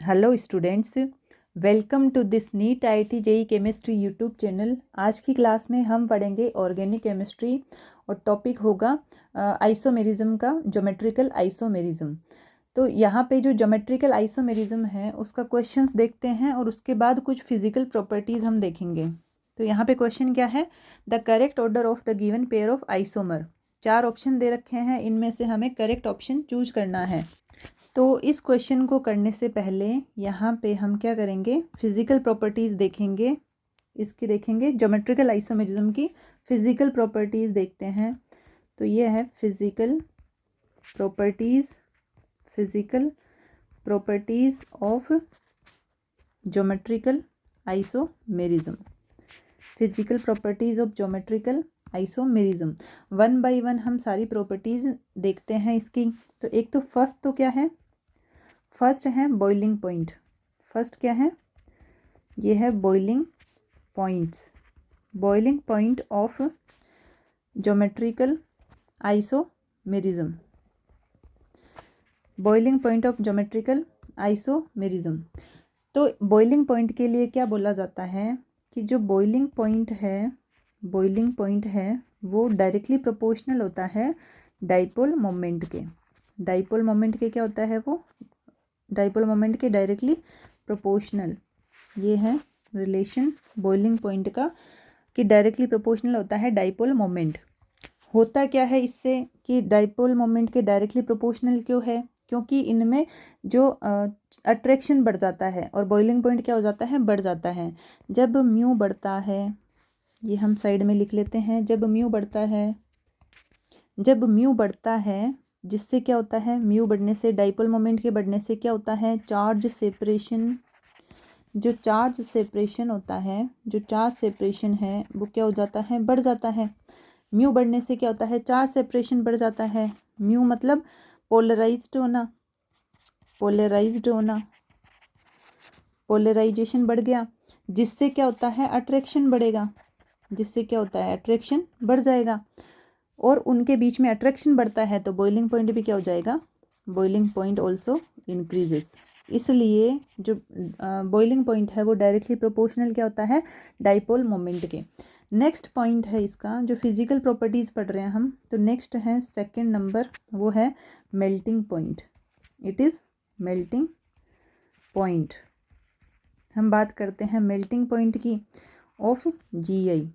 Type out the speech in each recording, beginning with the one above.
Hello students, welcome to this NEET IIT JEE chemistry YouTube channel. आज की class में हम पढ़ेंगे ऑर्गेनिक केमिस्ट्री और टॉपिक होगा आइसोमेरिज्म का, ज्योमेट्रिकल आइसोमेरिज्म। तो यहाँ पे जो ज्योमेट्रिकल आइसोमेरिज्म है उसका क्वेश्चंस देखते हैं और उसके बाद कुछ फिजिकल प्रॉपर्टीज़ हम देखेंगे। तो यहाँ पे क्वेश्चन क्या है, the correct order of the given pair of isomer. 4 option दे रखे हैं, इनमें से हमें करेक्ट ऑप्शन चूज करना है। तो इस क्वेश्चन को करने से पहले यहाँ पे हम क्या करेंगे, फिजिकल प्रॉपर्टीज़ देखेंगे। इसकी देखेंगे ज्योमेट्रिकल आइसोमेरिज्म की फिजिकल प्रॉपर्टीज़ देखते हैं। तो ये है physical properties of geometrical isomerism. Physical properties of geometrical isomerism. One by one हम सारी प्रॉपर्टीज़ देखते हैं इसकी। तो एक तो फर्स्ट तो क्या है, फर्स्ट है बॉइलिंग पॉइंट। फर्स्ट क्या है, ये है boiling point of geometrical isomerism. Boiling point of geometrical isomerism. तो बॉइलिंग पॉइंट के लिए क्या बोला जाता है कि जो बॉइलिंग पॉइंट है वो डायरेक्टली प्रोपोर्शनल होता है डाइपोल मोमेंट के। डाइपोल मोमेंट के क्या होता है, वो डाइपोल मोमेंट के डायरेक्टली प्रोपोर्शनल। ये है रिलेशन बॉइलिंग पॉइंट का कि डायरेक्टली प्रोपोर्शनल होता है डाइपोल मोमेंट। होता क्या है इससे कि डाइपोल मोमेंट के डायरेक्टली प्रोपोर्शनल क्यों है, क्योंकि इनमें जो अट्रैक्शन बढ़ जाता है और बॉइलिंग पॉइंट क्या हो जाता है, बढ़ जाता है। जब म्यू बढ़ता है, ये हम साइड में लिख लेते हैं, जब म्यू बढ़ता है जिससे क्या होता है, म्यू बढ़ने से, डाइपोल मोमेंट के बढ़ने से क्या होता है, चार्ज सेपरेशन है वो क्या हो जाता है, बढ़ जाता है। म्यू बढ़ने से क्या होता है, चार्ज सेपरेशन बढ़ जाता है। म्यू मतलब पोलराइजेशन बढ़ गया, जिससे क्या होता है, अट्रैक्शन बढ़ेगा। जिससे क्या होता है, अट्रैक्शन बढ़ जाएगा और उनके बीच में अट्रैक्शन बढ़ता है तो बॉइलिंग पॉइंट भी क्या हो जाएगा, बॉइलिंग पॉइंट ऑल्सो इंक्रीजेस। इसलिए जो बॉइलिंग पॉइंट है वो डायरेक्टली प्रोपोर्शनल क्या होता है, डाइपोल मोमेंट के। नेक्स्ट पॉइंट है इसका, जो फिजिकल प्रॉपर्टीज़ पढ़ रहे हैं हम, तो नेक्स्ट है सेकंड नंबर, वो है melting point. It is melting point. हम बात करते हैं मेल्टिंग पॉइंट की ऑफ जीआई,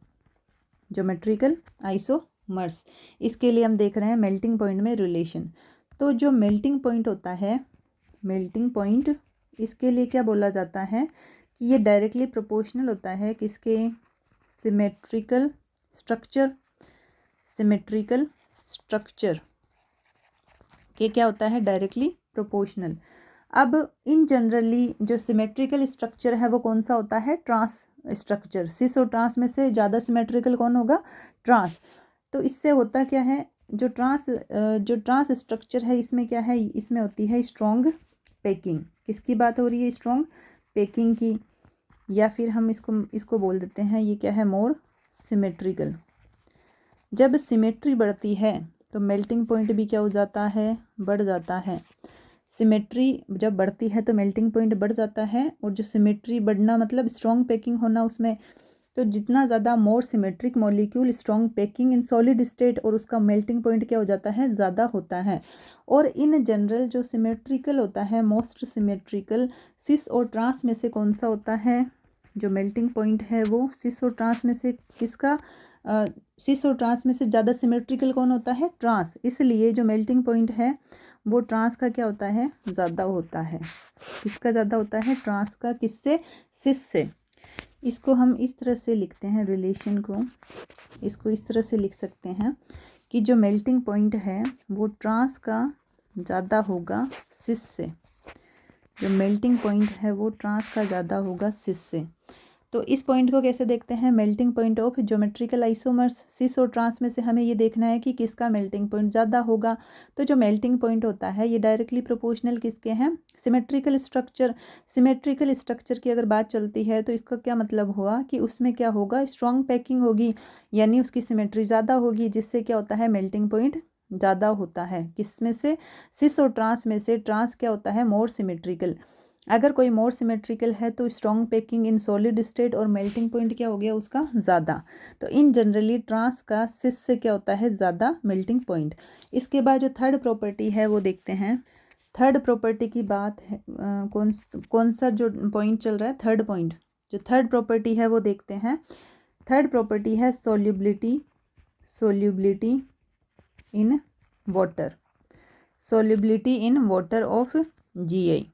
ज्योमेट्रिकल आइसोमर्स। इसके लिए हम देख रहे हैं मेल्टिंग पॉइंट में रिलेशन। तो जो मेल्टिंग पॉइंट होता है, मेल्टिंग पॉइंट, इसके लिए क्या बोला जाता है कि ये डायरेक्टली प्रोपोर्शनल होता है किसके, सिमेट्रिकल स्ट्रक्चर के क्या होता है, डायरेक्टली प्रोपोर्शनल। अब इन जनरली जो सिमेट्रिकल स्ट्रक्चर है वो कौन सा होता है, ट्रांस स्ट्रक्चर। सिस और ट्रांस में से ज़्यादा सिमेट्रिकल कौन होगा, ट्रांस। तो इससे होता क्या है, जो ट्रांस स्ट्रक्चर है इसमें क्या है, इसमें होती है स्ट्रॉन्ग पैकिंग। किसकी बात हो रही है, स्ट्रॉन्ग पैकिंग की। या फिर हम इसको बोल देते हैं, ये क्या है, मोर सिमेट्रिकल। जब सिमेट्री बढ़ती है तो मेल्टिंग पॉइंट भी क्या हो जाता है, बढ़ जाता है। सिमेट्री जब बढ़ती है तो मेल्टिंग पॉइंट बढ़ जाता है, और जो सिमेट्री बढ़ना मतलब स्ट्रॉन्ग पैकिंग होना उसमें। तो जितना ज़्यादा more symmetric molecule, strong packing in solid state, और उसका मेल्टिंग पॉइंट क्या हो जाता है, ज़्यादा होता है। और इन जनरल जो सिमेट्रिकल होता है, मोस्ट सिमेट्रिकल सिस और ट्रांस में से कौन सा होता है, जो मेल्टिंग पॉइंट है वो सिस और ट्रांस में से किसका, सिस और ट्रांस में से ज़्यादा सिमेट्रिकल कौन होता है, ट्रांस। इसलिए जो मेल्टिंग पॉइंट है वो ट्रांस का क्या होता है, ज़्यादा होता है। किसका ज़्यादा होता है, ट्रांस का। किससे, सिस से। इसको हम इस तरह से लिखते हैं, रिलेशन को इसको इस तरह से लिख सकते हैं कि जो मेल्टिंग पॉइंट है वो ट्रांस का ज़्यादा होगा सिस से। जो मेल्टिंग पॉइंट है वो ट्रांस का ज़्यादा होगा सिस से। तो इस पॉइंट को कैसे देखते हैं, melting point of geometrical isomers. Cis और ट्रांस में से हमें ये देखना है कि किसका मेल्टिंग पॉइंट ज़्यादा होगा। तो जो मेल्टिंग पॉइंट होता है ये डायरेक्टली प्रोपोर्शनल किसके हैं, सिमेट्रिकल स्ट्रक्चर की अगर बात चलती है तो इसका क्या मतलब हुआ कि उसमें क्या होगा, स्ट्रॉन्ग पैकिंग होगी, यानी उसकी सिमेट्री ज़्यादा होगी, जिससे क्या होता है, मेल्टिंग पॉइंट ज़्यादा होता है। किस में से, सिस और ट्रांस में से। ट्रांस क्या होता है, मोर सिमेट्रिकल। अगर कोई मोर सिमेट्रिकल है तो strong packing in solid state और मेल्टिंग पॉइंट क्या हो गया उसका ज़्यादा। तो इन जनरली ट्रांस का सिस से क्या होता है ज़्यादा मेल्टिंग पॉइंट। इसके बाद जो थर्ड प्रॉपर्टी है वो देखते हैं। थर्ड प्रॉपर्टी की बात है कौन सा जो पॉइंट चल रहा है थर्ड पॉइंट, जो थर्ड प्रॉपर्टी है वो देखते हैं। थर्ड प्रॉपर्टी है solubility in water, solubility in water of GI.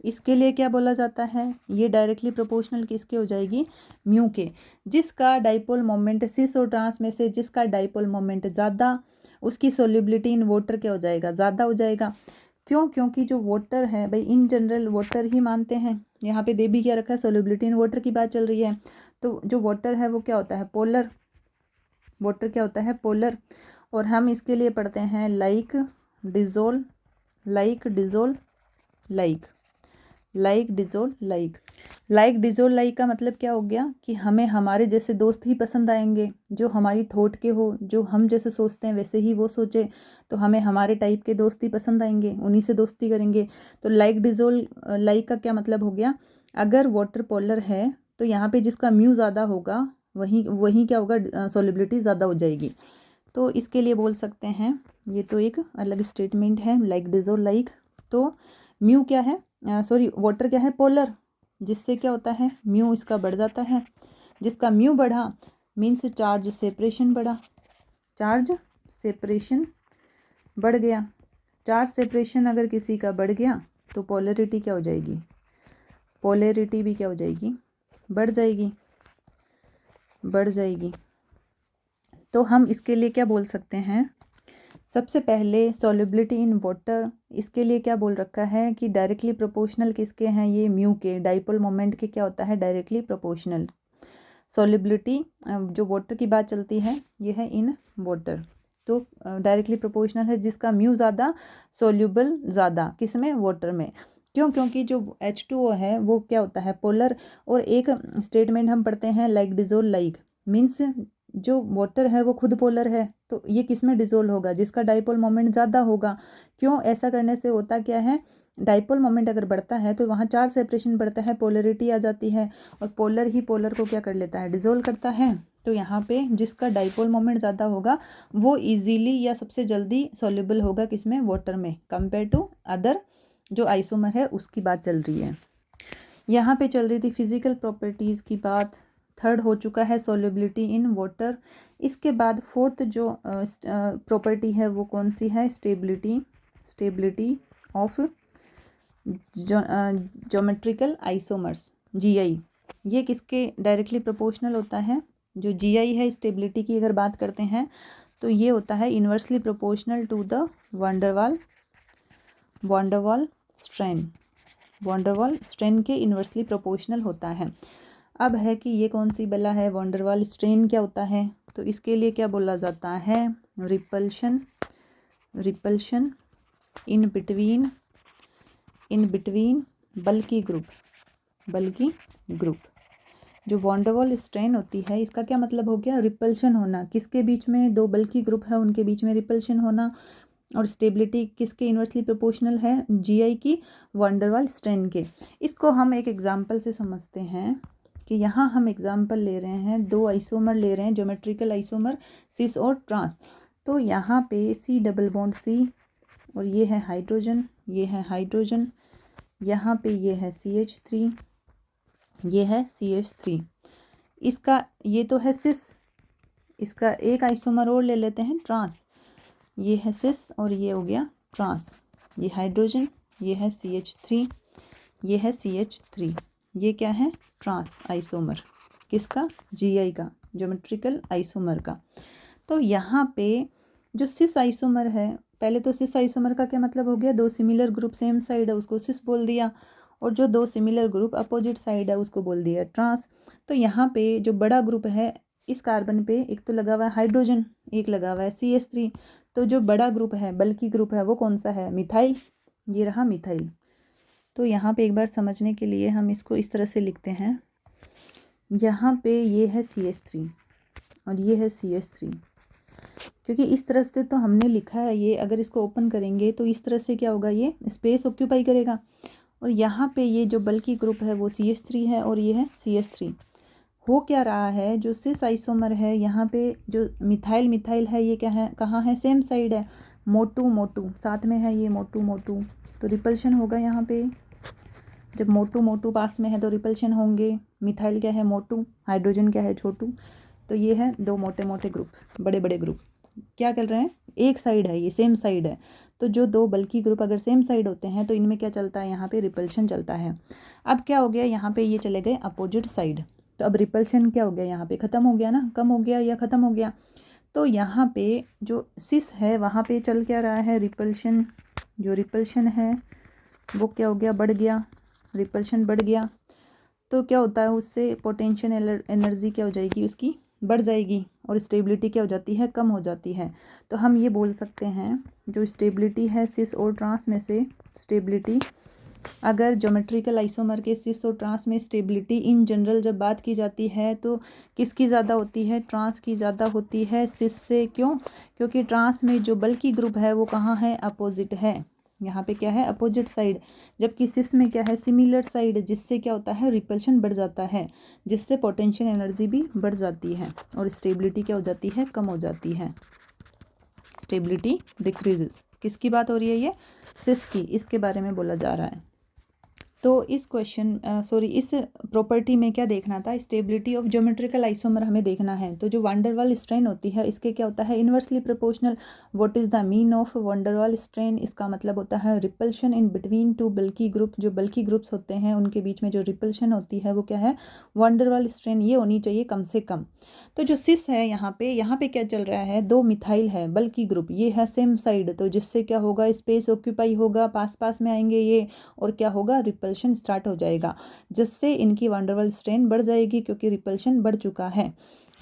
इसके लिए क्या बोला जाता है, ये डायरेक्टली प्रोपोर्शनल किसके हो जाएगी, म्यू के। जिसका डाइपोल मोमेंट सिस और ट्रांस में से जिसका डाइपोल मोमेंट ज़्यादा, उसकी सोल्यूबिलिटी इन वाटर क्या हो जाएगा, ज़्यादा हो जाएगा। क्यों, क्योंकि जो वाटर है भाई इन जनरल वाटर ही मानते हैं, यहाँ पे दे भी क्या रखा है, सोल्यूबिलिटी इन वाटर की बात चल रही है। तो जो वाटर है वो क्या होता है, पोलर। वाटर क्या होता है, पोलर। और हम इसके लिए पढ़ते हैं like dissolve, like dissolve like, like dissolve like. Like dissolve like का मतलब क्या हो गया कि हमें हमारे जैसे दोस्त ही पसंद आएंगे, जो हमारी थॉट के हो, जो हम जैसे सोचते हैं वैसे ही वो सोचे, तो हमें हमारे टाइप के दोस्त ही पसंद आएंगे, उन्हीं से दोस्ती करेंगे। तो लाइक डिजोल्व लाइक का क्या मतलब हो गया, अगर वाटर पोलर है तो यहाँ पे जिसका म्यू ज़्यादा होगा वही वही क्या होगा, सॉल्युबिलिटी ज़्यादा हो जाएगी। तो इसके लिए बोल सकते हैं, ये तो एक अलग स्टेटमेंट है, लाइक डिजोल्व लाइक। तो म्यू क्या है, सॉरी वाटर क्या है, पोलर, जिससे क्या होता है म्यू इसका बढ़ जाता है। जिसका म्यू बढ़ा मीन्स चार्ज सेपरेशन बढ़ा, चार्ज सेपरेशन बढ़ गया। चार्ज सेपरेशन अगर किसी का बढ़ गया तो पोलरिटी क्या हो जाएगी, पोलरिटी भी क्या हो जाएगी, बढ़ जाएगी, बढ़ जाएगी। तो हम इसके लिए क्या बोल सकते हैं, सबसे पहले सॉल्युबिलिटी इन वाटर, इसके लिए क्या बोल रखा है कि डायरेक्टली प्रोपोर्शनल किसके हैं, ये म्यू के, डाइपोल मोमेंट के क्या होता है, डायरेक्टली प्रोपोर्शनल। सॉल्युबिलिटी जो वाटर की बात चलती है ये है इन वाटर, तो डायरेक्टली प्रोपोर्शनल है, जिसका म्यू ज़्यादा सॉल्युबल ज़्यादा किसमें, वाटर में। क्यों, क्योंकि जो H2O है वो क्या होता है, पोलर। और एक स्टेटमेंट हम पढ़ते हैं लाइक डिजोल्व लाइक, मीन्स जो वाटर है वो खुद पोलर है, तो ये किस में डिजोल्व होगा, जिसका डाइपोल मोमेंट ज़्यादा होगा। क्यों, ऐसा करने से होता क्या है, डाइपोल मोमेंट अगर बढ़ता है तो वहाँ चार्ज सेपरेशन बढ़ता है, पोलरिटी आ जाती है, और पोलर ही पोलर को क्या कर लेता है, डिजोल्व करता है। तो यहाँ पे जिसका डाइपोल मोमेंट ज़्यादा होगा वो इजीली या सबसे जल्दी सॉल्युबल होगा किसमें, वाटर में, कंपेयर टू अदर जो आइसोमर है उसकी बात चल रही है। यहाँ पे चल रही थी फिजिकल प्रॉपर्टीज़ की बात। थर्ड हो चुका है सॉल्युबिलिटी इन वाटर। इसके बाद फोर्थ जो प्रॉपर्टी है वो कौन सी है, stability, stability of geometrical isomers, GI. ये किसके डायरेक्टली प्रोपोर्शनल होता है, जो जीआई है स्टेबिलिटी की अगर बात करते हैं तो ये होता है inversely proportional to the van der Waals, van der Waals strain, van der Waals strain के इन्वर्सली प्रोपोर्शनल होता है। अब है कि ये कौन सी बला है, वांडरवाल स्ट्रेन क्या होता है, तो इसके लिए क्या बोला जाता है, repulsion, repulsion in between, in between bulky group, bulky group. जो वांडरवाल स्ट्रेन होती है इसका क्या मतलब हो गया, रिपल्शन होना, किसके बीच में, दो बल्की ग्रुप है उनके बीच में रिपल्शन होना। और स्टेबिलिटी किसके इन्वर्सली प्रोपोर्शनल है, जीआई की वांडरवाल स्ट्रेन के। इसको हम एक एग्जांपल से समझते हैं कि यहाँ हम एग्जांपल ले रहे हैं, दो आइसोमर ले रहे हैं, ज्योमेट्रिकल आइसोमर सिस और ट्रांस। तो यहाँ पे C डबल बॉन्ड C, और ये है हाइड्रोजन, ये है हाइड्रोजन, यहाँ पे ये है CH3, ये है CH3। इसका ये तो है सिस, इसका एक आइसोमर और ले लेते हैं ट्रांस, ये है सिस और ये हो गया ट्रांस। ये हाइड्रोजन, ये है CH3, ये है CH3, ये क्या है, ट्रांस आइसोमर, किसका, जीआई का, ज्योमेट्रिकल आइसोमर का। तो यहाँ पे जो सिस आइसोमर है, पहले तो सिस आइसोमर का क्या मतलब हो गया, दो सिमिलर ग्रुप सेम साइड है उसको सिस बोल दिया, और जो दो सिमिलर ग्रुप अपोजिट साइड है उसको बोल दिया ट्रांस। तो यहाँ पे जो बड़ा ग्रुप है इस कार्बन पे एक तो लगा हुआ है हाइड्रोजन, एक लगा हुआ है CH3, तो जो बड़ा ग्रुप है, बल्कि ग्रुप है, वो कौन सा है, मिथाइल, ये रहा मिथाइल। तो यहाँ पे एक बार समझने के लिए हम इसको इस तरह से लिखते हैं, यहाँ पे ये है CH3 और ये है CH3, क्योंकि इस तरह से तो हमने लिखा है, ये अगर इसको ओपन करेंगे तो इस तरह से क्या होगा, ये स्पेस ऑक्यूपाई करेगा, और यहाँ पे ये जो बल्कि ग्रुप है वो CH3 है और ये है CH3। हो क्या रहा है, जो सिस आइसोमर है यहाँ पे जो मिथाइल मिथाइल है ये क्या है, कहाँ है, सेम साइड है, मोटू मोटू साथ में है, ये मोटू मोटू, तो रिपल्शन होगा यहाँ पे। जब मोटू मोटू पास में है तो रिपल्शन होंगे। मिथाइल क्या है, मोटू, हाइड्रोजन क्या है, छोटू। तो ये है दो मोटे मोटे ग्रुप, बड़े बड़े ग्रुप क्या कर रहे हैं, एक साइड है, ये सेम साइड है। तो जो दो बल्कि ग्रुप अगर सेम साइड होते हैं तो इनमें क्या चलता है, यहाँ पे रिपल्शन चलता है। अब क्या हो गया, यहाँ पे ये चले गए अपोजिट साइड, तो अब रिपल्शन क्या हो गया, यहाँ पे ख़त्म हो गया ना, कम हो गया या ख़त्म हो गया। तो यहाँ पे जो सिस है वहाँ पे चल क्या रहा है, रिपल्शन, जो रिपल्शन है वो क्या हो गया, बढ़ गया, रिपल्शन बढ़ गया। तो क्या होता है, उससे पोटेंशियल एनर्जी क्या हो जाएगी, उसकी बढ़ जाएगी, और स्टेबिलिटी क्या हो जाती है, कम हो जाती है। तो हम ये बोल सकते हैं जो स्टेबिलिटी है सिस और ट्रांस में से, स्टेबिलिटी अगर ज्योमेट्रिकल आइसोमर के सिस और ट्रांस में स्टेबिलिटी इन जनरल जब बात की जाती है तो किसकी ज़्यादा होती है, ट्रांस की ज़्यादा होती है सिस से। क्यों, क्योंकि ट्रांस में जो बल्कि ग्रुप है वो कहाँ है, अपोजिट है, यहाँ पे क्या है, अपोजिट साइड, जबकि सिस में क्या है, सिमिलर साइड, जिससे क्या होता है, रिपल्शन बढ़ जाता है, जिससे पोटेंशियल एनर्जी भी बढ़ जाती है और स्टेबिलिटी क्या हो जाती है, कम हो जाती है, स्टेबिलिटी डिक्रीजेस। किसकी बात हो रही है, ये सिस की, इसके बारे में बोला जा रहा है। तो इस इस प्रॉपर्टी में क्या देखना था, स्टेबिलिटी ऑफ ज्योमेट्रिकल आइसोमर हमें देखना है। तो जो वांडरवाल स्ट्रेन होती है इसके क्या होता है, inversely proportional. What is the mean of van der Waal strain, इसका मतलब होता है रिपल्शन इन बिटवीन टू बल्कि ग्रुप। जो बल्कि ग्रुप्स होते हैं उनके बीच में जो रिपल्शन होती है वो क्या है, वांडरवाल स्ट्रेन ये होनी चाहिए कम से कम। तो जो सिस है यहाँ पे क्या चल रहा है, दो मिथाइल है बल्कि ग्रुप, ये है सेम साइड, तो जिससे क्या होगा, स्पेस ऑक्यूपाई होगा, पास पास में आएंगे ये, और क्या होगा, रिपल्शन स्टार्ट हो जाएगा, जिससे इनकी वांडरवाल स्ट्रेन बढ़ जाएगी क्योंकि रिपल्शन बढ़ चुका है।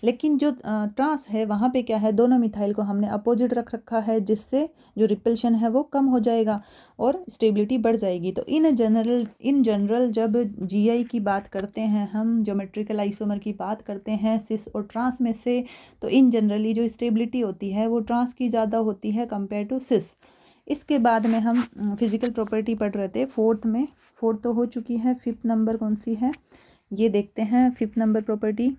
लेकिन जो ट्रांस है वहाँ पे क्या है, दोनों मिथाइल को हमने अपोजिट रख रखा है, जिससे जो रिपल्शन है वो कम हो जाएगा और स्टेबिलिटी बढ़ जाएगी। तो इन जनरल जब जीआई की बात करते हैं, हम ज्योमेट्रिकल आइसोमर की बात करते हैं सिस और ट्रांस में से, तो इन जनरली जो स्टेबिलिटी होती है वो ट्रांस की ज़्यादा होती है कंपेयर टू सिस। इसके बाद में हम फिजिकल प्रॉपर्टी पढ़ रहे थे, फोर्थ तो हो चुकी है, फिफ्थ नंबर कौन सी है ये देखते हैं। Fifth number property,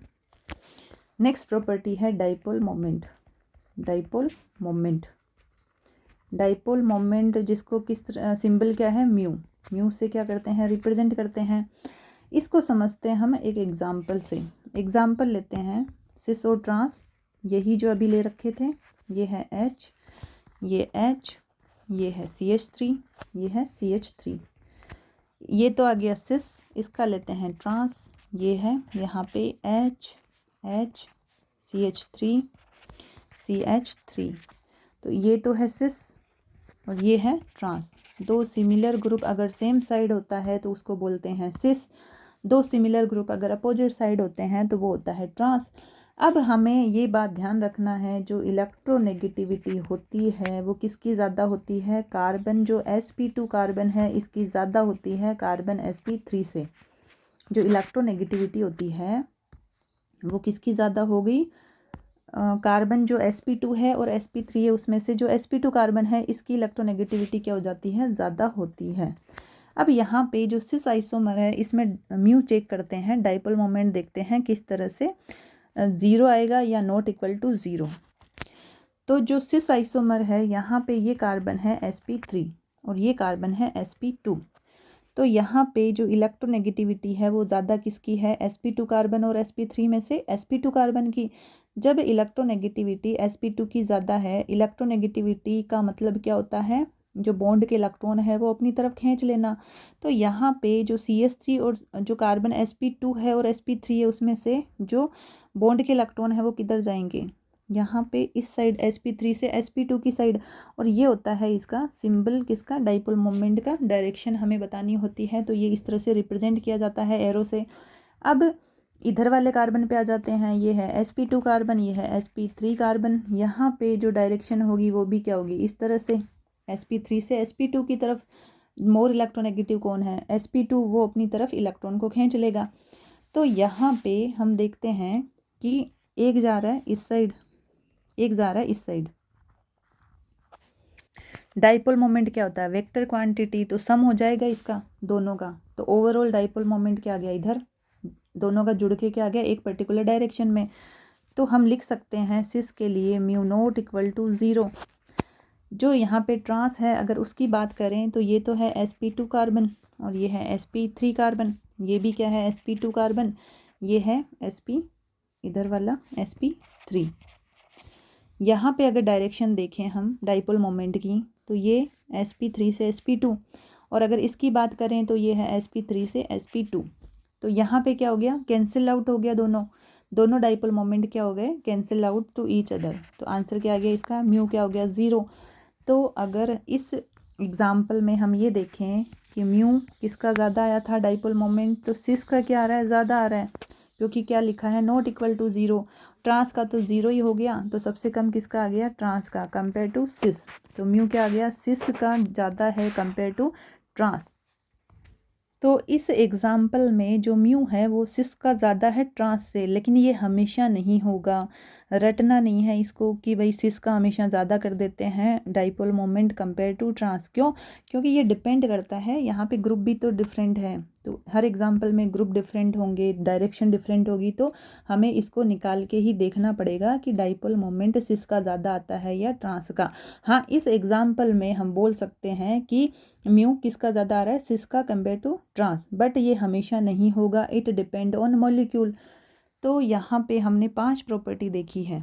next property है dipole moment. Dipole moment, dipole moment जिसको किस सिंबल क्या है, म्यू से क्या करते हैं, रिप्रेजेंट करते हैं। इसको समझते हैं हम एक एग्जाम्पल से। एग्जाम्पल लेते हैं, सिस और ट्रांस, यही जो अभी ले रखे थे, ये है H, ये H, ये है CH3, ये है CH3, ये तो आ गया सिस। इसका लेते हैं ट्रांस, ये है यहाँ पे H CH3 CH3, तो ये तो है सिस और ये है ट्रांस। दो सिमिलर ग्रुप अगर सेम साइड होता है तो उसको बोलते हैं सिस, दो सिमिलर ग्रुप अगर अपोजिट साइड होते हैं तो वो होता है ट्रांस। अब हमें ये बात ध्यान रखना है, जो इलेक्ट्रोनेगेटिविटी होती है वो किसकी ज़्यादा होती है, कार्बन जो sp2 कार्बन है इसकी ज़्यादा होती है कार्बन sp3 से। जो इलेक्ट्रोनेगेटिविटी होती है वो किसकी ज़्यादा होगी, कार्बन जो sp2 है और sp3 है, उसमें से जो sp2 कार्बन है इसकी इलेक्ट्रोनेगेटिविटी क्या हो जाती है, ज़्यादा होती है। अब यहाँ पे जो सिस आइसोमर है इसमें म्यू चेक करते हैं, डाइपोल मोमेंट देखते हैं किस तरह से 0 आएगा या नॉट इक्वल टू 0। तो जो सिस आइसोमर है यहाँ पे ये कार्बन है sp3 और ये कार्बन है sp2, तो यहाँ पे जो इलेक्ट्रोनेगेटिविटी है वो ज़्यादा किसकी है, sp2 कार्बन और sp3 में से sp2 कार्बन की। जब इलेक्ट्रोनेगेटिविटी sp2 की ज़्यादा है, इलेक्ट्रोनेगेटिविटी का मतलब क्या होता है, जो बॉन्ड के इलेक्ट्रॉन है वो अपनी तरफ खींच लेना। तो यहाँ पे जो CH3 और जो कार्बन sp2 है और sp3 है उसमें से जो बॉन्ड के इलेक्ट्रॉन है वो किधर जाएंगे, यहाँ पे इस साइड sp3 से sp2 की साइड, और ये होता है इसका सिंबल किसका, डाइपोल मोमेंट का डायरेक्शन हमें बतानी होती है, तो ये इस तरह से रिप्रेजेंट किया जाता है एरो से। अब इधर वाले कार्बन पे आ जाते हैं, ये है sp2 कार्बन, ये है sp3 कार्बन, यहाँ पे जो डायरेक्शन होगी वो भी क्या होगी, इस तरह से sp3 से sp2 की तरफ। मोर इलेक्ट्रोनेगेटिव कौन है, sp2, वो अपनी तरफ इलेक्ट्रॉन को खींच लेगा। तो यहाँ पे हम देखते हैं कि एक जा रहा है इस साइड, एक जा रहा है इस साइड। डाइपोल मोमेंट क्या होता है, वेक्टर क्वांटिटी, तो सम हो जाएगा इसका, दोनों का, तो ओवरऑल डाइपोल मोमेंट क्या आ गया इधर, दोनों का जुड़ के क्या आ गया एक पर्टिकुलर डायरेक्शन में। तो हम लिख सकते हैं सिस के लिए म्यू नॉट इक्वल टू 0। जो यहाँ पे ट्रांस है अगर उसकी बात करें तो ये तो है sp2 कार्बन और ये है sp3 कार्बन, ये भी क्या है sp2 कार्बन, ये है sp इधर वाला sp3। यहाँ पे अगर डायरेक्शन देखें हम डाइपोल मोमेंट की तो ये sp3 से sp2, और अगर इसकी बात करें तो ये है sp3 से sp2। तो यहाँ पे क्या हो गया, कैंसिल आउट हो गया, दोनों डाइपोल मोमेंट क्या हो गए, cancel out to each other. तो आंसर क्या आ गया इसका, म्यू क्या हो गया 0। तो अगर इस एग्जाम्पल में हम ये देखें कि म्यू किसका ज़्यादा आया था डाइपोल मोमेंट, तो सिस का क्या आ रहा है, ज़्यादा आ रहा है, क्योंकि क्या लिखा है नॉट इक्वल टू 0। ट्रांस का तो 0 ही हो गया, तो सबसे कम किसका आ गया, ट्रांस का कंपेयर टू सिस। तो म्यू क्या आ गया, सिस का ज़्यादा है कंपेयर टू ट्रांस। तो इस एग्ज़ाम्पल में जो म्यू है वो सिस का ज़्यादा है ट्रांस से, लेकिन ये हमेशा नहीं होगा, रटना नहीं है इसको कि भाई सिस का हमेशा ज़्यादा कर देते हैं dipole moment compare to trans. क्यों, क्योंकि ये डिपेंड करता है, यहाँ पे ग्रुप भी तो डिफरेंट है, तो हर एग्जाम्पल में ग्रुप डिफरेंट होंगे, डायरेक्शन डिफरेंट होगी, तो हमें इसको निकाल के ही देखना पड़ेगा कि डाइपोल मोमेंट सिस का ज़्यादा आता है या ट्रांस का। हाँ, इस एग्जाम्पल में हम बोल सकते हैं कि म्यू किसका ज़्यादा आ रहा है, सिस का कंपेयर टू ट्रांस, बट ये हमेशा नहीं होगा, इट डिपेंड ऑन मॉलिक्यूल। तो यहाँ पे हमने 5 प्रॉपर्टी देखी है।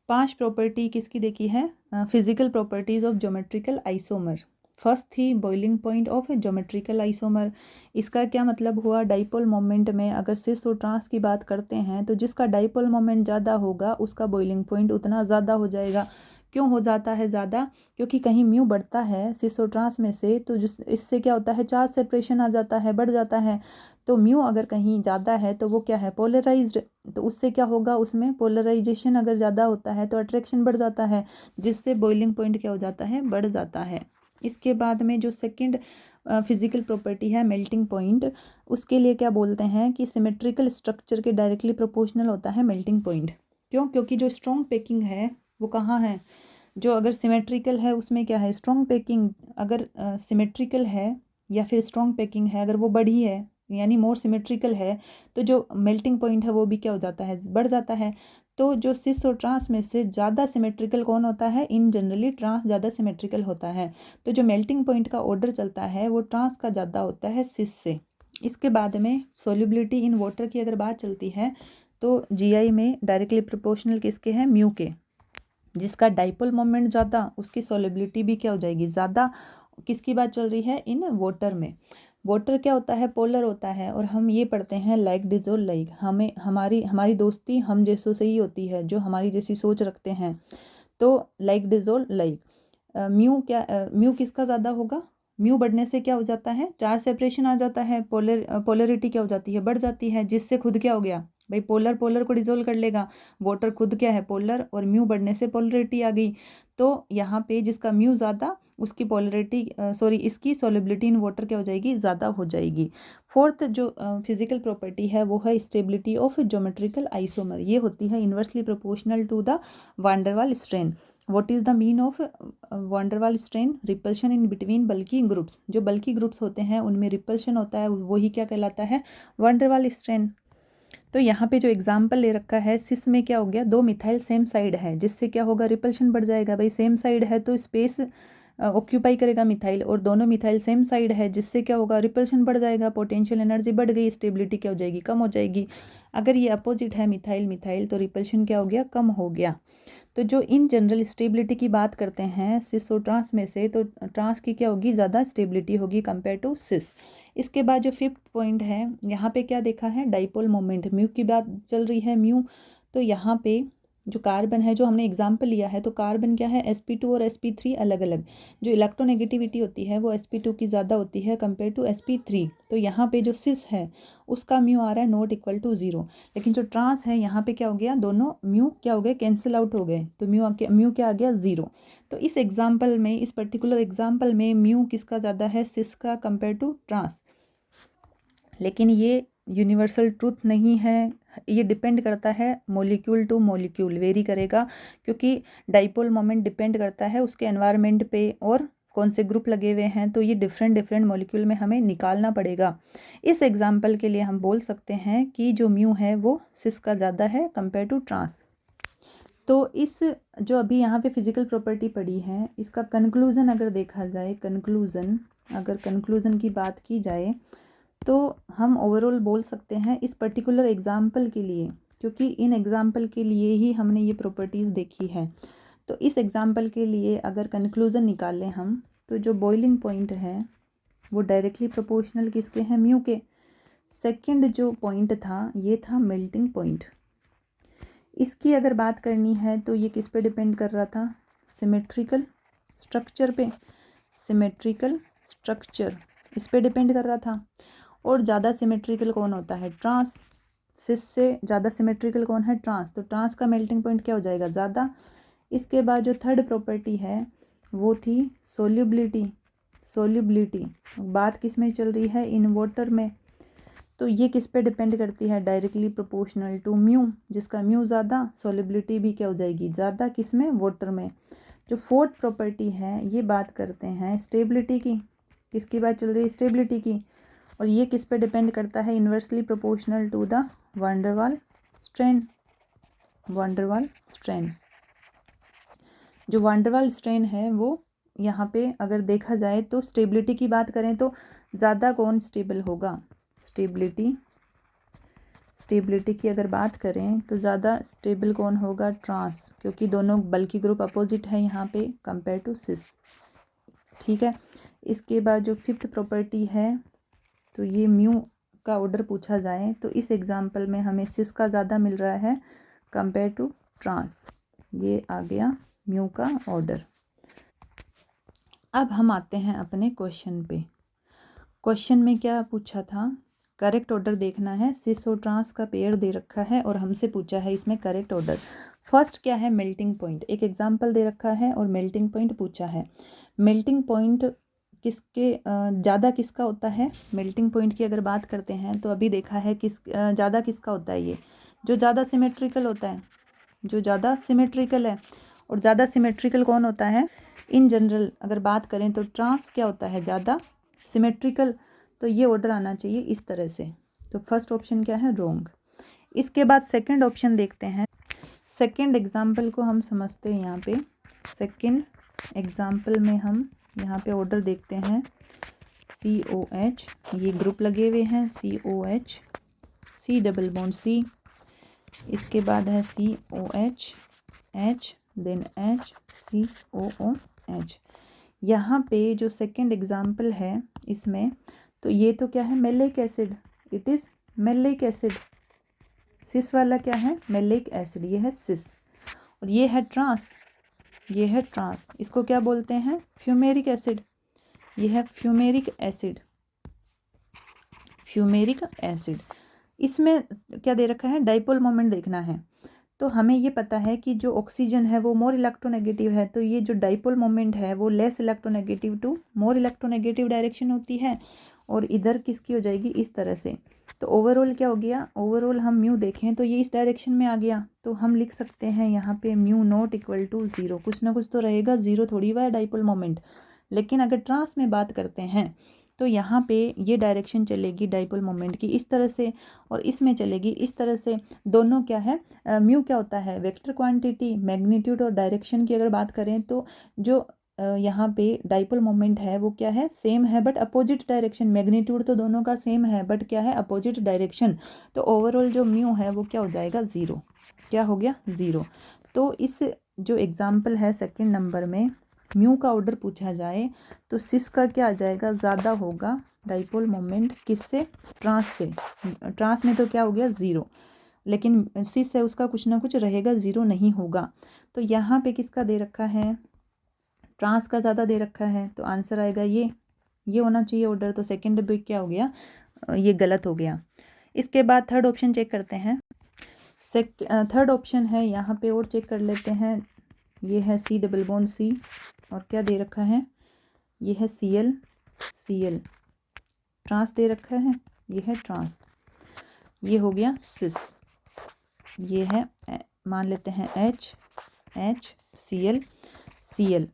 5 प्रॉपर्टी किसकी देखी है, physical properties of geometrical isomer. First थी boiling point of geometrical isomer. इसका क्या मतलब हुआ, डाइपोल मोमेंट में अगर सिस और ट्रांस की बात करते हैं तो जिसका डाइपोल मोमेंट ज़्यादा होगा उसका बॉइलिंग पॉइंट उतना ज़्यादा हो जाएगा। क्यों हो जाता है ज़्यादा, क्योंकि कहीं म्यू बढ़ता है सिस और ट्रांस में से, तो जिस इससे क्या होता है, चार्ज सेपरेशन आ जाता है, बढ़ जाता है। तो म्यू अगर कहीं ज़्यादा है तो वो क्या है, पोलराइज्ड, तो उससे क्या होगा, उसमें पोलराइजेशन अगर ज़्यादा होता है तो अट्रैक्शन बढ़ जाता है, जिससे बॉइलिंग पॉइंट क्या हो जाता है, बढ़ जाता है। इसके बाद में जो सेकंड फिजिकल प्रॉपर्टी है मेल्टिंग पॉइंट, उसके लिए क्या बोलते हैं कि सिमेट्रिकल स्ट्रक्चर के डायरेक्टली प्रोपोर्शनल होता है मेल्टिंग पॉइंट। क्यों, क्योंकि जो स्ट्रॉन्ग पैकिंग है वो कहाँ है, जो अगर सिमेट्रिकल है उसमें क्या है, स्ट्रॉन्ग पैकिंग, अगर सिमेट्रिकल है या फिर स्ट्रॉन्ग पैकिंग है अगर वो बढ़ी है यानी मोर सिमेट्रिकल है, तो जो मेल्टिंग पॉइंट है वो भी क्या हो जाता है, बढ़ जाता है। तो जो सिस और ट्रांस में से ज़्यादा सिमेट्रिकल कौन होता है, इन जनरली ट्रांस ज़्यादा सिमेट्रिकल होता है, तो जो मेल्टिंग पॉइंट का ऑर्डर चलता है वो ट्रांस का ज़्यादा होता है सिस से। इसके बाद में सोल्यूबिलिटी इन वाटर की अगर बात चलती है तो जीआई में डायरेक्टली प्रोपोर्शनल किसके हैं, म्यू के। जिसका डाइपोल मोमेंट ज़्यादा उसकी सोलिबिलिटी भी क्या हो जाएगी, ज़्यादा। किसकी बात चल रही है, इन वाटर में। वाटर क्या होता है, पोलर होता है, और हम ये पढ़ते हैं लाइक डिजोल लाइक, हमें हमारी दोस्ती हम जैसों से ही होती है, जो हमारी जैसी सोच रखते हैं, तो लाइक डिजोल लाइक। म्यू किसका ज़्यादा होगा, म्यू बढ़ने से क्या हो जाता है, चार्ज सेपरेशन आ जाता है, पोलरिटी क्या हो जाती है, बढ़ जाती है, जिससे खुद क्या हो गया भाई, पोलर को डिजोल्व कर लेगा, वाटर खुद क्या है पोलर, और म्यू बढ़ने से पोलरिटी आ गई। तो यहाँ पे जिसका म्यू ज़्यादा उसकी इसकी सोलिबिलिटी इन वाटर क्या हो जाएगी, ज़्यादा हो जाएगी। फोर्थ जो फिजिकल प्रॉपर्टी है वो है स्टेबिलिटी ऑफ ज्योमेट्रिकल आइसोमर। ये होती है inversely proportional to the van der Waals strain. What is the mean of van der Waals strain, repulsion in between bulky groups. जो बल्की ग्रुप्स होते हैं उनमें रिपल्शन होता है, वही क्या कहलाता है, वान डेर वाल स्ट्रेन। तो यहाँ पे जो एग्जाम्पल ले रखा है, सिस में क्या हो गया, 2 मिथाइल सेम साइड है, जिससे क्या होगा, रिपल्शन बढ़ जाएगा, भाई सेम साइड है तो स्पेस ऑक्यूपाई करेगा मिथाइल, और दोनों मिथाइल सेम साइड है, जिससे क्या होगा, रिपल्शन बढ़ जाएगा, पोटेंशियल एनर्जी बढ़ गई, स्टेबिलिटी क्या हो जाएगी, कम हो जाएगी। अगर ये अपोजिट है मिथाइल तो रिपल्शन क्या हो गया, कम हो गया। तो जो इन जनरल स्टेबिलिटी की बात करते हैं सिस और ट्रांस में से, तो ट्रांस की क्या होगी, ज़्यादा स्टेबिलिटी होगी कंपेयर टू सिस। इसके बाद जो फिफ्थ पॉइंट है, यहाँ पे क्या देखा है, डाइपोल मोमेंट, म्यू की बात चल रही है, म्यू। तो यहाँ पे जो कार्बन है, जो हमने एग्जाम्पल लिया है, तो कार्बन क्या है, sp2 और sp3 अलग अलग। जो इलेक्ट्रोनेगेटिविटी होती है वो sp2 की ज़्यादा होती है कंपेयर टू sp3। तो यहाँ पे जो सिस है उसका म्यू आ रहा है नॉट इक्वल टू 0, लेकिन जो ट्रांस है यहाँ पे क्या हो गया, दोनों म्यू क्या हो गए, कैंसिल आउट हो गए, तो म्यू क्या आ गया, 0। तो इस एग्जाम्पल में, इस पर्टिकुलर एग्जाम्पल में म्यू किसका ज़्यादा है, सिस का कंपेयर टू ट्रांस। लेकिन ये यूनिवर्सल ट्रूथ नहीं है, ये डिपेंड करता है मॉलिक्यूल टू मॉलिक्यूल, वेरी करेगा, क्योंकि डाइपोल मोमेंट डिपेंड करता है उसके एनवायरनमेंट पे और कौन से ग्रुप लगे हुए हैं, तो ये डिफरेंट डिफरेंट मॉलिक्यूल में हमें निकालना पड़ेगा। इस एग्जाम्पल के लिए हम बोल सकते हैं कि जो म्यू है वो सिस का ज़्यादा है कंपेयर टू ट्रांस। तो इस जो अभी यहाँ पे फिजिकल प्रॉपर्टी पड़ी है, इसका कंक्लूज़न अगर देखा जाए, कंक्लूज़न की बात की जाए तो हम ओवरऑल बोल सकते हैं इस पर्टिकुलर एग्जाम्पल के लिए, क्योंकि इन एग्जाम्पल के लिए ही हमने ये प्रॉपर्टीज़ देखी है। तो इस एग्जाम्पल के लिए अगर कंक्लूज़न निकालें हम, तो जो बॉइलिंग पॉइंट है वो डायरेक्टली प्रोपोर्शनल किसके हैं, म्यू के। सेकंड जो पॉइंट था ये था मेल्टिंग पॉइंट। इसकी अगर बात करनी है तो ये किस पे डिपेंड कर रहा था, सिमेट्रिकल स्ट्रक्चर पे। सिमेट्रिकल स्ट्रक्चर इस पे डिपेंड कर रहा था। और ज़्यादा सिमेट्रिकल कौन होता है, ट्रांस। सिस से ज़्यादा सिमेट्रिकल कौन है, ट्रांस। तो ट्रांस का मेल्टिंग पॉइंट क्या हो जाएगा, ज़्यादा। इसके बाद जो थर्ड प्रॉपर्टी है वो थी सोल्यूबिलिटी। सोल्यूबिलिटी बात किस में चल रही है, इन वाटर में। तो ये किस पे डिपेंड करती है, डायरेक्टली प्रोपोर्शनल टू म्यू, जिसका म्यू ज़्यादा, सोल्यूबिलिटी भी क्या हो जाएगी, ज़्यादा, किस में, वाटर में। जो फोर्थ प्रॉपर्टी है ये बात करते हैं स्टेबिलिटी की। किसकी बात चल रही है, स्टेबिलिटी की। और ये किस पे डिपेंड करता है, inversely proportional to the van der Waals strain. Van der Waals strain, जो वान डेर वाल स्ट्रेन है वो यहाँ पे अगर देखा जाए तो स्टेबिलिटी की बात करें तो ज़्यादा कौन स्टेबल होगा, स्टेबिलिटी की अगर बात करें तो ज़्यादा स्टेबल कौन होगा, ट्रांस, क्योंकि दोनों बल्कि ग्रुप अपोजिट है यहाँ पे कंपेयर टू सिस। ठीक है। इसके बाद जो फिफ्थ प्रॉपर्टी है, तो ये म्यू का ऑर्डर पूछा जाए तो इस एग्जाम्पल में हमें सिस का ज़्यादा मिल रहा है कंपेयर टू ट्रांस। ये आ गया म्यू का ऑर्डर। अब हम आते हैं अपने क्वेश्चन पे। क्वेश्चन में क्या पूछा था, करेक्ट ऑर्डर देखना है। सिस और ट्रांस का पेयर दे रखा है और हमसे पूछा है इसमें करेक्ट ऑर्डर। फर्स्ट क्या है, मेल्टिंग पॉइंट। एक एग्जाम्पल दे रखा है और मेल्टिंग पॉइंट पूछा है। मेल्टिंग पॉइंट किसके ज़्यादा किसका होता है, मेल्टिंग पॉइंट की अगर बात करते हैं तो अभी देखा है किस ज़्यादा किसका होता है, ये जो ज़्यादा सिमेट्रिकल होता है, जो ज़्यादा सिमेट्रिकल है। और ज़्यादा सिमेट्रिकल कौन होता है, इन जनरल अगर बात करें तो ट्रांस क्या होता है, ज़्यादा सिमेट्रिकल। तो ये ऑर्डर आना चाहिए इस तरह से। तो फर्स्ट ऑप्शन क्या है, रॉन्ग। इसके बाद सेकंड ऑप्शन देखते हैं। सेकंड एग्जाम्पल को हम समझते हैं यहाँ पे। सेकंड एग्जाम्पल में हम यहाँ पे ऑर्डर देखते हैं, COH, ये ग्रुप लगे हुए हैं, COH, C double bond C, इसके बाद है COH, H, then H, COOH। यहाँ पे जो सेकंड एग्जाम्पल है इसमें, तो ये तो क्या है, maleic acid, it is maleic acid. Cis वाला क्या है, मेलिक एसिड, ये है सिस। और ये है ट्रांस, ये है ट्रांस, इसको क्या बोलते हैं, फ्यूमेरिक एसिड। ये है फ्यूमेरिक एसिड, फ्यूमेरिक एसिड। इसमें क्या दे रखा है, डाइपोल मोमेंट देखना है। तो हमें ये पता है कि जो ऑक्सीजन है वो मोर इलेक्ट्रोनेगेटिव है, तो ये जो डाइपोल मोमेंट है वो less electronegative to more electronegative direction होती है। और इधर किसकी हो जाएगी, इस तरह से। तो ओवरऑल क्या हो गया, ओवरऑल हम म्यू देखें तो ये इस डायरेक्शन में आ गया। तो हम लिख सकते हैं यहाँ पे म्यू नॉट इक्वल टू 0। कुछ ना कुछ तो रहेगा, 0 थोड़ी हुआ है डाइपोल मोमेंट। लेकिन अगर ट्रांस में बात करते हैं तो यहाँ पे ये डायरेक्शन चलेगी डाइपोल मोमेंट की इस तरह से, और इसमें चलेगी इस तरह से। दोनों क्या है, म्यू क्या होता है, वेक्टर क्वांटिटी, मैग्नीट्यूड और डायरेक्शन की अगर बात करें तो जो यहाँ पे डाइपोल मोमेंट है वो क्या है, सेम है बट अपोजिट डायरेक्शन। मैग्नीट्यूड तो दोनों का सेम है बट क्या है, अपोजिट डायरेक्शन। तो ओवरऑल जो म्यू है वो क्या हो जाएगा, 0। क्या हो गया, 0। तो इस जो एग्जाम्पल है सेकेंड नंबर में, म्यू का ऑर्डर पूछा जाए तो सिस का क्या आ जाएगा, ज़्यादा होगा डाइपोल मोमेंट किससे, ट्रांस से। ट्रांस में तो क्या हो गया, 0, लेकिन सिस है उसका कुछ ना कुछ रहेगा, 0 नहीं होगा। तो यहाँ पे किसका दे रखा है, ट्रांस का ज़्यादा दे रखा है, तो आंसर आएगा ये होना चाहिए ऑर्डर। तो सेकंड भी क्या हो गया, ये गलत हो गया। इसके बाद थर्ड ऑप्शन चेक करते हैं। थर्ड ऑप्शन है यहाँ पे, और चेक कर लेते हैं। ये है C डबल बॉन्ड C, और क्या दे रखा है, ये है Cl, ट्रांस दे रखा है, ये है ट्रांस। ये हो गया सिस। ये है मान लेते हैं H, Cl,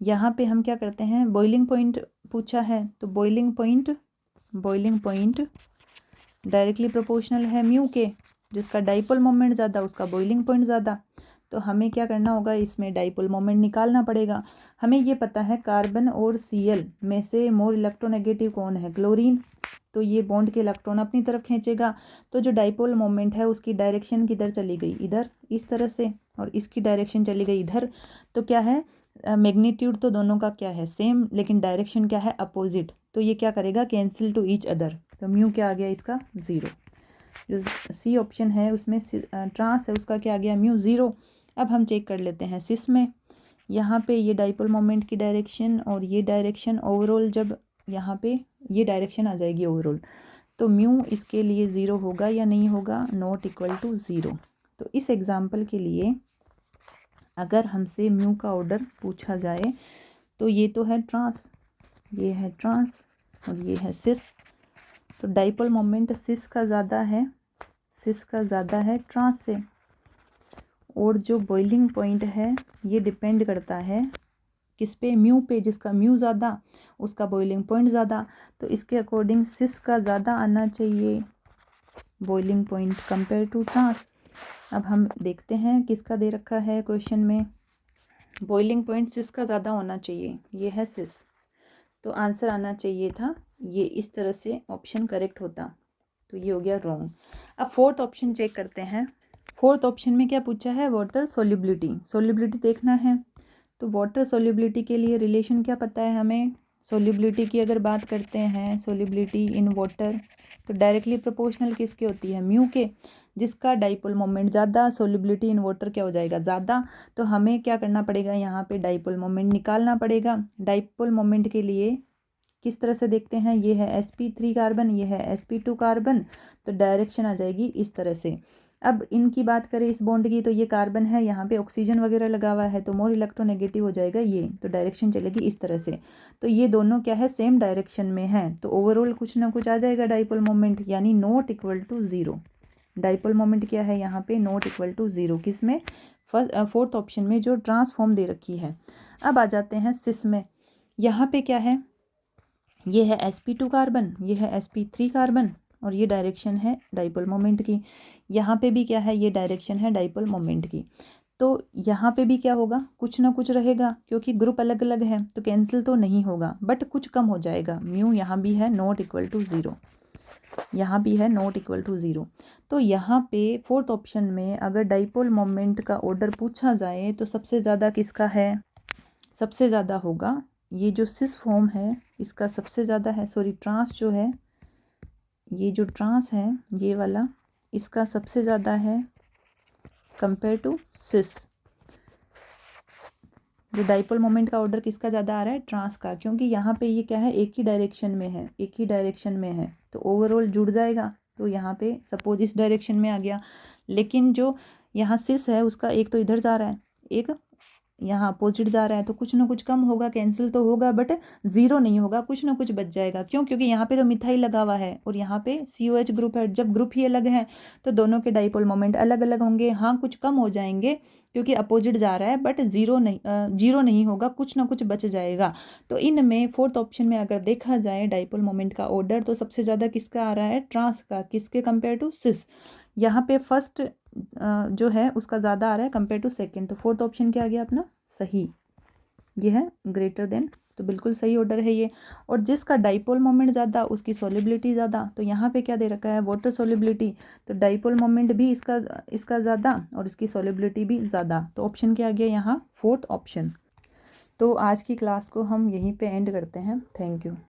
यहाँ पे हम क्या करते हैं, बॉइलिंग पॉइंट पूछा है तो बॉइलिंग पॉइंट डायरेक्टली प्रोपोर्शनल है म्यू के, जिसका डाइपोल मोमेंट ज़्यादा उसका बॉइलिंग पॉइंट ज़्यादा। तो हमें क्या करना होगा, इसमें डाइपोल मोमेंट निकालना पड़ेगा। हमें ये पता है कार्बन और Cl में से मोर इलेक्ट्रोनेगेटिव कौन है, क्लोरीन। तो ये बॉन्ड के इलेक्ट्रॉन अपनी तरफ खींचेगा। तो जो डाइपोल मोमेंट है उसकी डायरेक्शन किधर चली गई, इधर इस तरह से, और इसकी डायरेक्शन चली गई इधर। तो क्या है, मैग्नीट्यूड तो दोनों का क्या है, सेम, लेकिन डायरेक्शन क्या है, अपोजिट। तो ये क्या करेगा, कैंसिल टू ईच अदर। तो म्यू क्या आ गया इसका, 0। जो सी ऑप्शन है उसमें ट्रांस है उसका क्या आ गया, म्यू 0। अब हम चेक कर लेते हैं सिस में। यहाँ पे ये डाइपोल मोमेंट की डायरेक्शन और ये डायरेक्शन ओवरऑल, जब यहाँ पे ये डायरेक्शन आ जाएगी ओवरऑल, तो म्यू इसके लिए 0 होगा या नहीं होगा, नॉट इक्वल टू 0। तो इस एग्जाम्पल के लिए अगर हमसे म्यू का ऑर्डर पूछा जाए तो ये तो है ट्रांस, ये है ट्रांस और ये है सिस। तो डाइपोल मोमेंट सिस का ज़्यादा है ट्रांस से। और जो बॉइलिंग पॉइंट है ये डिपेंड करता है किस पे, म्यू पे, जिसका म्यू ज़्यादा उसका बॉइलिंग पॉइंट ज़्यादा। तो इसके अकॉर्डिंग सिस का ज़्यादा आना चाहिए boiling point compare to trans. अब हम देखते हैं किसका दे रखा है क्वेश्चन में, बॉइलिंग पॉइंट सिस का ज़्यादा होना चाहिए, ये है सिस। तो आंसर आना चाहिए था ये, इस तरह से ऑप्शन करेक्ट होता। तो ये हो गया रॉन्ग। अब फोर्थ ऑप्शन चेक करते हैं। फोर्थ ऑप्शन में क्या पूछा है, वाटर सोल्यूबिलिटी देखना है। तो वाटर सोल्यूबिलिटी के लिए रिलेशन क्या पता है हमें, सोल्यूबिलिटी की अगर बात करते हैं, सोल्यूबिलिटी इन वाटर, तो डायरेक्टली प्रोपोर्शनल किसके होती है, म्यू के। जिसका डाइपोल मोमेंट ज़्यादा, सोल्यूबिलिटी इन वाटर क्या हो जाएगा, ज़्यादा। तो हमें क्या करना पड़ेगा, यहाँ पे डाइपोल मोमेंट निकालना पड़ेगा। डाइपोल मोमेंट के लिए किस तरह से देखते हैं, ये है sp3 कार्बन, ये है sp2 कार्बन, तो डायरेक्शन आ जाएगी इस तरह से। अब इनकी बात करें इस बॉन्ड की, तो ये कार्बन है, यहाँ पे ऑक्सीजन वगैरह लगा हुआ है, तो मोर इलेक्ट्रोनेगेटिव हो जाएगा ये, तो डायरेक्शन चलेगी इस तरह से। तो ये दोनों क्या है, सेम डायरेक्शन में है, तो ओवरऑल कुछ ना कुछ आ जाएगा डाइपोल मोमेंट, यानी not equal to 0। Dipole moment क्या है यहाँ पे, नॉट इक्वल टू 0, किस में, फोर्थ ऑप्शन में जो ट्रांसफॉर्म दे रखी है। अब आ जाते हैं सिस में। यहाँ पे क्या है, ये है sp2 कार्बन, ये है sp3 कार्बन, और ये डायरेक्शन है डाइपोल मोमेंट की। यहाँ पे भी क्या है, ये डायरेक्शन है डाइपोल मोमेंट की। तो यहाँ पे भी क्या होगा, कुछ ना कुछ रहेगा, क्योंकि ग्रुप अलग अलग है तो कैंसिल तो नहीं होगा, बट कुछ कम हो जाएगा। म्यू यहाँ भी है नॉट इक्वल टू 0, यहाँ भी है नॉट इक्वल टू 0। तो यहाँ पे फोर्थ ऑप्शन में अगर डाइपोल मोमेंट का ऑर्डर पूछा जाए तो सबसे ज़्यादा किसका है, सबसे ज़्यादा होगा ये जो सिस फॉर्म है इसका सबसे ज़्यादा है, सॉरी ट्रांस जो है, ये जो ट्रांस है ये वाला, इसका सबसे ज़्यादा है कंपेयर टू सिस। जो डाइपोल मोमेंट का ऑर्डर किसका ज़्यादा आ रहा है, ट्रांस का, क्योंकि यहाँ पे ये क्या है, एक ही डायरेक्शन में है, तो ओवरऑल जुड़ जाएगा। तो यहाँ पे सपोज इस डायरेक्शन में आ गया, लेकिन जो यहाँ सिस है उसका एक तो इधर जा रहा है, एक यहाँ अपोजिट जा रहा है, तो कुछ ना कुछ कम होगा, कैंसिल तो होगा बट 0 नहीं होगा, कुछ ना कुछ बच जाएगा। क्यों, क्योंकि यहाँ पे तो मिथाइल लगा हुआ है और यहाँ पे COH ग्रुप है। जब ग्रुप ही अलग है तो दोनों के डाइपोल मोमेंट अलग अलग होंगे। हाँ, कुछ कम हो जाएंगे क्योंकि अपोजिट जा रहा है, बट 0 नहीं होगा, कुछ ना कुछ बच जाएगा। तो इनमें फोर्थ ऑप्शन में अगर देखा जाए डाइपोल मोमेंट का ऑर्डर, तो सबसे ज़्यादा किसका आ रहा है, ट्रांस का, किसके कंपेयर टू सिस। यहाँ पे फर्स्ट जो है उसका ज़्यादा आ रहा है कंपेयर टू सेकेंड। तो फोर्थ ऑप्शन क्या आ गया अपना, सही, ये है ग्रेटर देन, तो बिल्कुल सही ऑर्डर है ये। और जिसका डाइपोल मोमेंट ज़्यादा उसकी सोल्युबिलिटी ज़्यादा, तो यहाँ पे क्या दे रखा है, वाटर सोल्युबिलिटी, तो डाइपोल मोमेंट भी इसका ज़्यादा और इसकी सोल्युबिलिटी भी ज़्यादा। तो ऑप्शन क्या आ गया यहाँ, फोर्थ ऑप्शन। तो आज की क्लास को हम यहीं पे एंड करते हैं। Thank you.